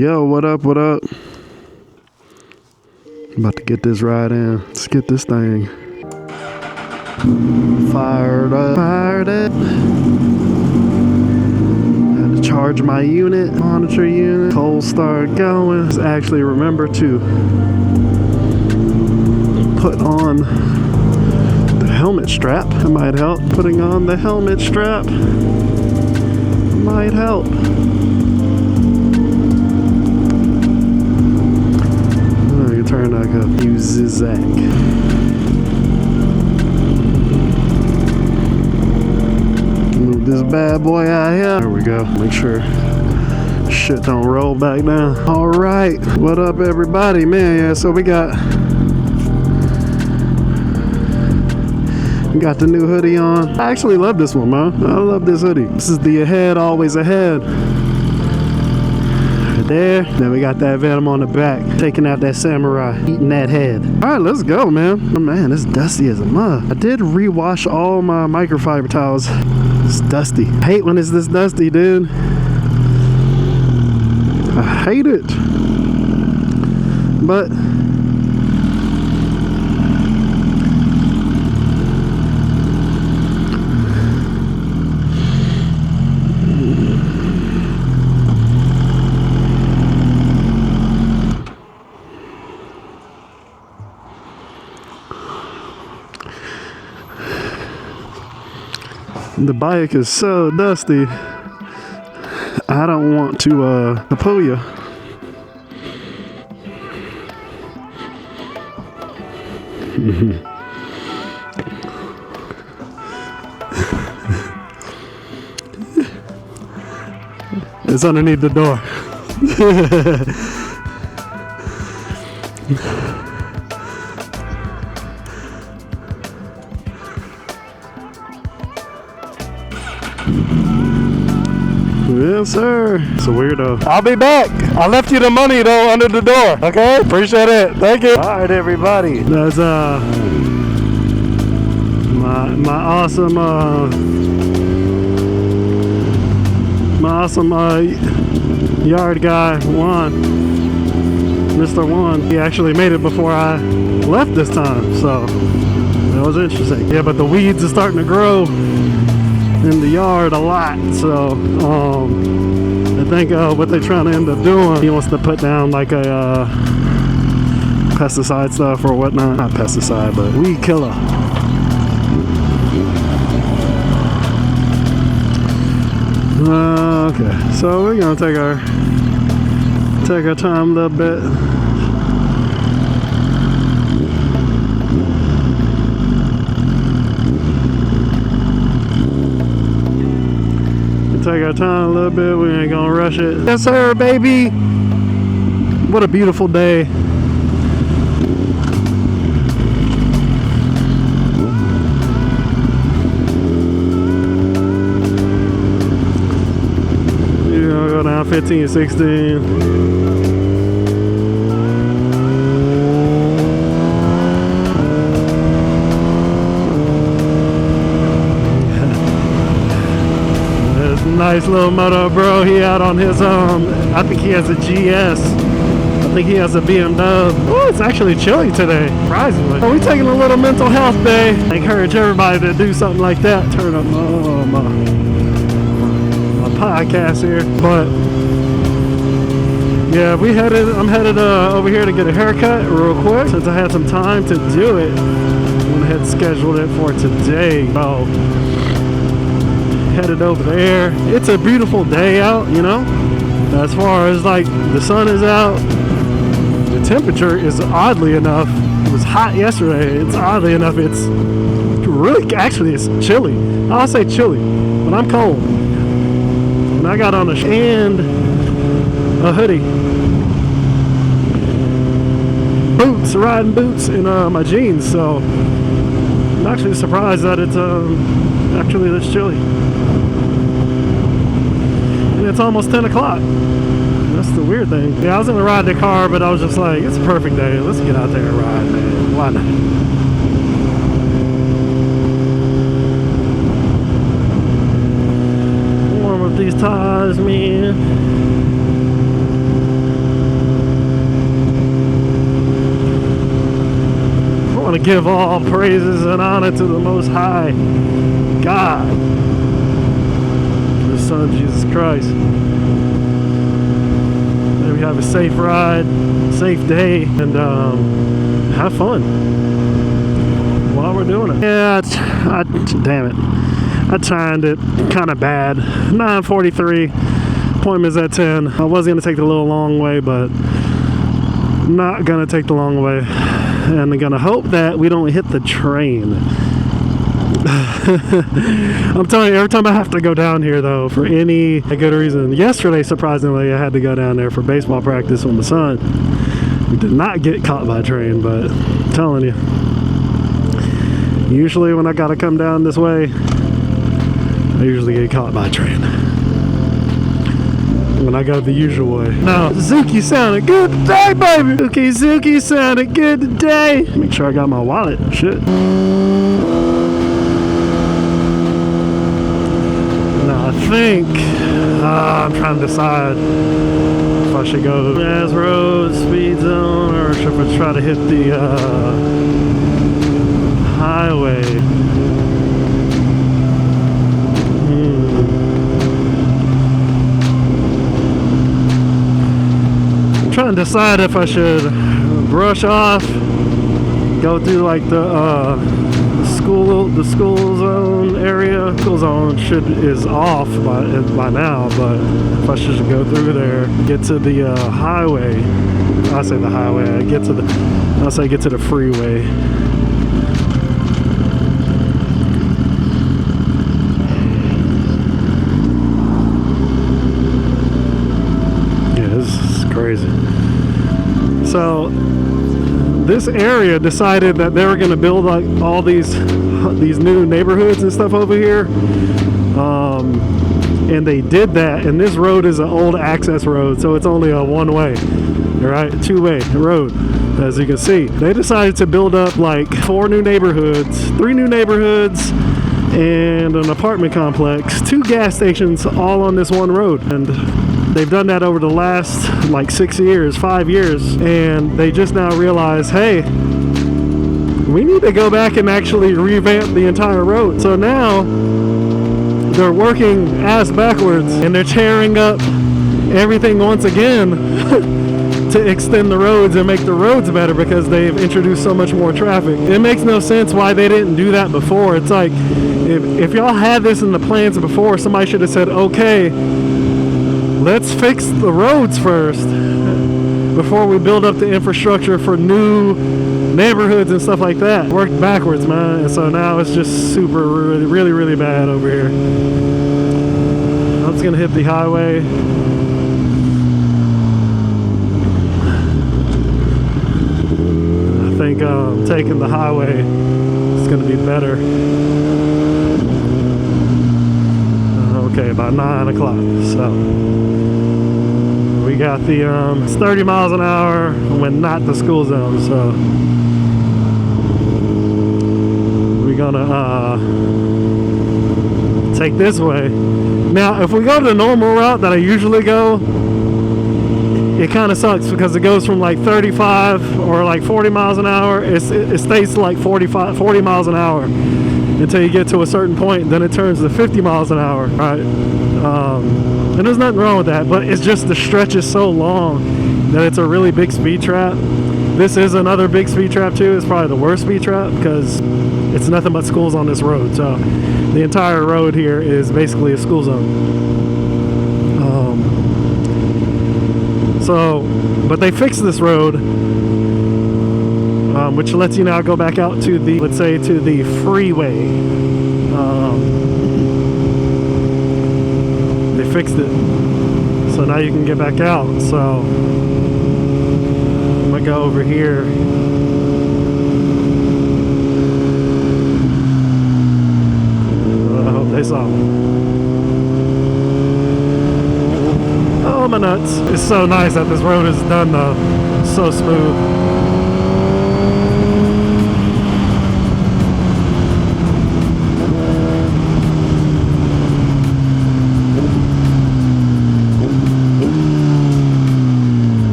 Yo, what up, what up? About to get this ride in. Let's get this thing fired up. Had to charge my unit, monitor unit. Cold start going. Just actually remember to put on the helmet strap. It might help. Putting on the helmet strap might help. Turn like a few zigzag. Move this bad boy out here. There we go. Make sure shit don't roll back down. All right, what up, everybody? Man, yeah. So we got the new hoodie on. I actually love this one, man. I love this hoodie. This is the ahead, always ahead. There. Then we got that Venom on the back, taking out that samurai, eating that head. All right, let's go, man. Oh, man, it's dusty as a mug. I did rewash all my microfiber towels. It's dusty. I hate when it's this dusty, dude. I hate it. But the bike is so dusty. I don't want to pull you. It's underneath the door. Yes, sir. It's a weirdo. I'll be back. I left you the money though under the door. Okay? Appreciate it. Thank you. All right, everybody. That's my awesome yard guy, Juan. Mr. Juan. He actually made it before I left this time, so that was interesting. Yeah, but the weeds are starting to grow in the yard a lot, so I think what they're trying to end up doing, he wants to put down like a pesticide stuff or whatnot. Not pesticide, but weed killer. Okay, so we're gonna take our time a little bit. Take our time a little bit. We ain't gonna rush it. Yes, sir, baby. What a beautiful day. You're gonna go down 15, 16. Nice little moto, bro. He out on his I think he has a GS. I think he has a BMW. Oh, it's actually chilly today, surprisingly. We're taking a little mental health day. I encourage everybody to do something like that. Turn up my podcast here. But yeah, I'm headed over here to get a haircut real quick. Since I had some time to do it, I went ahead and scheduled it for today. So headed over there. It's a beautiful day out, you know, as far as like the sun is out. The temperature is oddly enough, it was hot yesterday. It's oddly enough, it's really, actually it's chilly. I'll say chilly, but I'm cold. And I got on a hoodie, boots, riding boots, and my jeans, so I'm actually surprised that it's actually this chilly. And it's almost 10 o'clock. That's the weird thing. Yeah, I was gonna ride the car, but I was just like, it's a perfect day. Let's get out there and ride, man. Why not? Warm up these tires, man. give all praises and honor to the Most High God, His Son Jesus Christ. May we have a safe ride, safe day, and have fun while we're doing it. Yeah, damn it. I timed it kind of bad. 9:43. Appointment's at 10. I was going to take the little long way, but not going to take the long way. And I'm going to hope that we don't hit the train. I'm telling you, every time I have to go down here, though, for any good reason. Yesterday, surprisingly, I had to go down there for baseball practice with my son. We did not get caught by a train, but I'm telling you, usually when I got to come down this way, I usually get caught by a train. When I go the usual way. Now, Suzuki sounded good today, baby! Okay, Suzuki sounded good today! Make sure I got my wallet. Shit. Now, I think I'm trying to decide if I should go Mass Road, speed zone, or should I try to hit the highway. I'm trying to decide if I should brush off, go through like the school zone area. School zone is off by now, but if I should go through there, get to the highway. I say the highway. Get to the freeway. Crazy. So this area decided that they were going to build like all these new neighborhoods and stuff over here, and they did that. And this road is an old access road, so it's only a one-way, right? Two-way road, as you can see. They decided to build up like 3 new neighborhoods, and an apartment complex, 2 gas stations, all on this one road. And they've done that over the last like 5 years, and they just now realize, hey, we need to go back and actually revamp the entire road. So now they're working ass backwards, and they're tearing up everything once again to extend the roads and make the roads better because they've introduced so much more traffic. It makes no sense why they didn't do that before. It's like, if y'all had this in the plans before, somebody should have said, okay, let's fix the roads first before we build up the infrastructure for new neighborhoods and stuff like that. Worked backwards, man. And so now it's just really bad over here. I'm just gonna hit the highway. I think taking the highway is gonna be better. Okay, about 9 o'clock. So we got the it's 30 miles an hour when not the school zone. So we're gonna take this way. Now, if we go to the normal route that I usually go, it kind of sucks because it goes from like 35 or like 40 miles an hour. It stays to like 40 miles an hour until you get to a certain point. Then it turns to 50 miles an hour, right? And there's nothing wrong with that, but it's just the stretch is so long that it's a really big speed trap. This is another big speed trap too. It's probably the worst speed trap because it's nothing but schools on this road. So the entire road here is basically a school zone. But they fixed this road, which lets you now go back out to the, let's say, to the freeway. They fixed it, so now you can get back out. So I'm gonna go over here. I hope they saw me. Oh, my nuts. It's so nice that this road is done though. It's so smooth.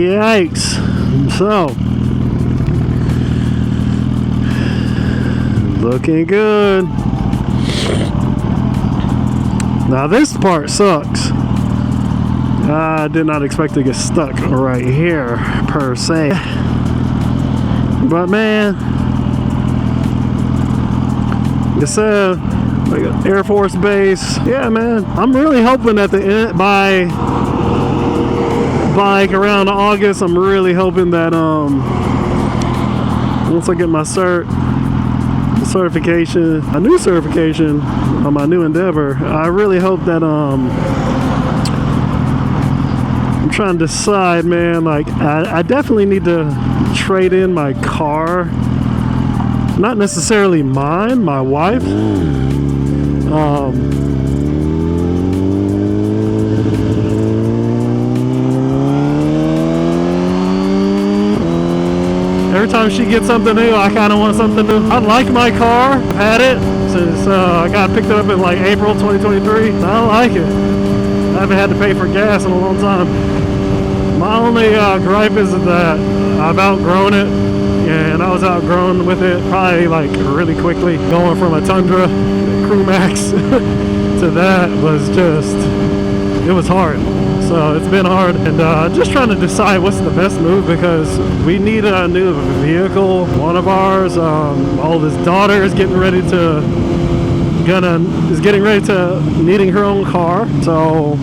Yikes. So, looking good. Now this part sucks. I did not expect to get stuck right here per se. But man, like I said, like Air Force Base. Yeah, man. I'm really hoping at the end, by like around August, I'm really hoping that once I get my certification, a new certification on my new endeavor, I really hope that I'm trying to decide, man, like I definitely need to trade in my car. Not necessarily mine, my wife. Every time she gets something new, I kind of want something new. I like my car. I've had it since I got picked it up in like April 2023. I like it. I haven't had to pay for gas in a long time. My only gripe is that I've outgrown it, and I was outgrown with it probably like really quickly. Going from a Tundra Crew Max to that was just, it was hard. So it's been hard, and just trying to decide what's the best move, because we need a new vehicle. One of ours, my oldest daughter is getting ready to needing her own car. So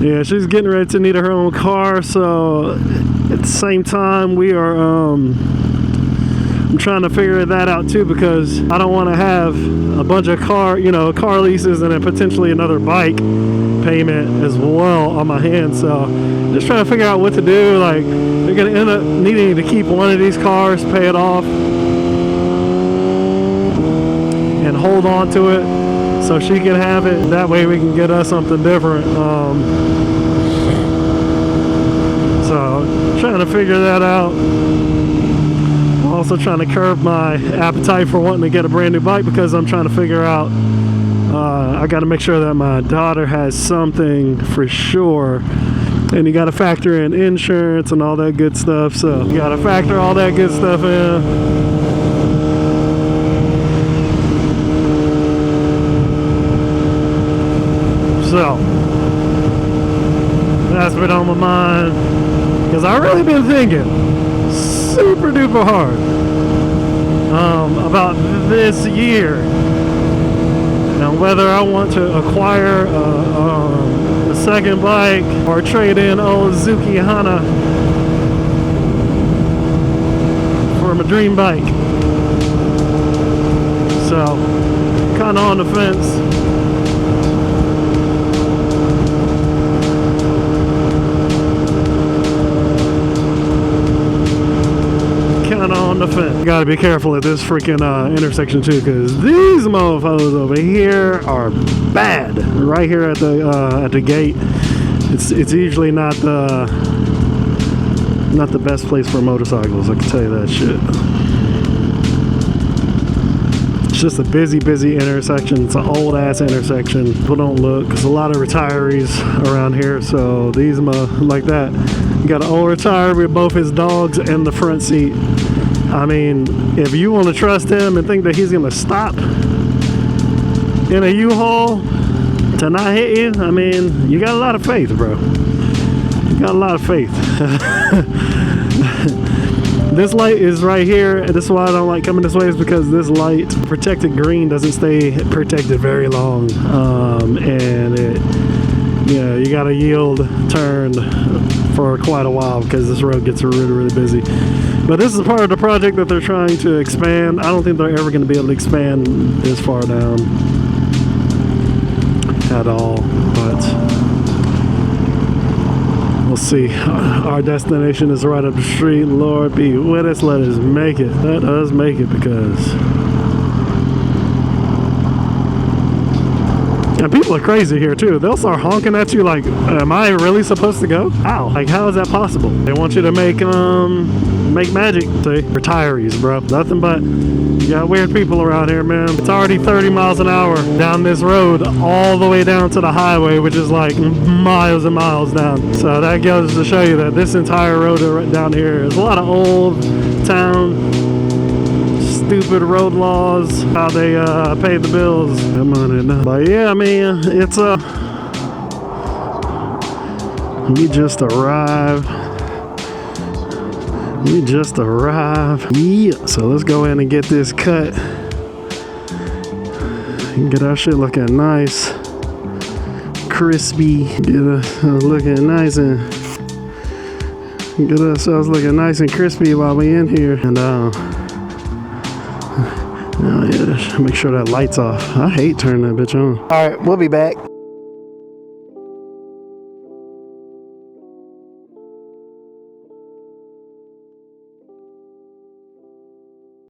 yeah, she's getting ready to need her own car. So at the same time, we are I'm trying to figure that out too, because I don't want to have a bunch of car leases and then potentially another bike payment as well on my hands. So just trying to figure out what to do. Like, they're going to end up needing to keep one of these cars, pay it off, and hold on to it so she can have it. That way we can get us something different. So trying to figure that out. Also trying to curb my appetite for wanting to get a brand new bike, because I'm trying to figure out, I got to make sure that my daughter has something for sure, and you got to factor in insurance and all that good stuff. So you got to factor all that good stuff in. So that's been on my mind, because I've really been thinking super duper hard about this year and whether I want to acquire a second bike or trade in old Suzuki Hana for my dream bike. So kind of on the fence. On the fence. Gotta be careful at this freaking intersection too, because these mofos over here are bad. Right here at the gate, it's usually not the best place for motorcycles. I can tell you that shit. It's just a busy intersection. It's an old ass intersection. People don't look. There's a lot of retirees around here, so these like that. You got an old retiree with both his dogs in the front seat. I mean, if you want to trust him and think that he's going to stop in a U-Haul to not hit you, I mean, you got a lot of faith, bro. You got a lot of faith. This light is right here. This is why I don't like coming this way, is because this light, protected green, doesn't stay protected very long. And you got to yield turn for quite a while, because this road gets really busy. But this is part of the project that they're trying to expand. I don't think they're ever going to be able to expand this far down at all, but we'll see. Our destination is right up the street. Lord be with us. Let us make it. Let us make it, because and people are crazy here too. They'll start honking at you like, am I really supposed to go? Ow. Like, how is that possible? They want you to make make magic. See, retirees, bro. Nothing but, you got weird people around here, man. It's already 30 miles an hour down this road all the way down to the highway, which is like miles and miles down. So that goes to show you that this entire road down here is a lot of old town, stupid road laws, how they pay the bills. Come on in. But yeah, man, it's we just arrived. Yeah, so let's go in and get this cut and get our shit looking nice, crispy, get us looking nice and get ourselves looking nice and crispy while we in here. And oh yeah, make sure that light's off. I hate turning that bitch on. All right, we'll be back.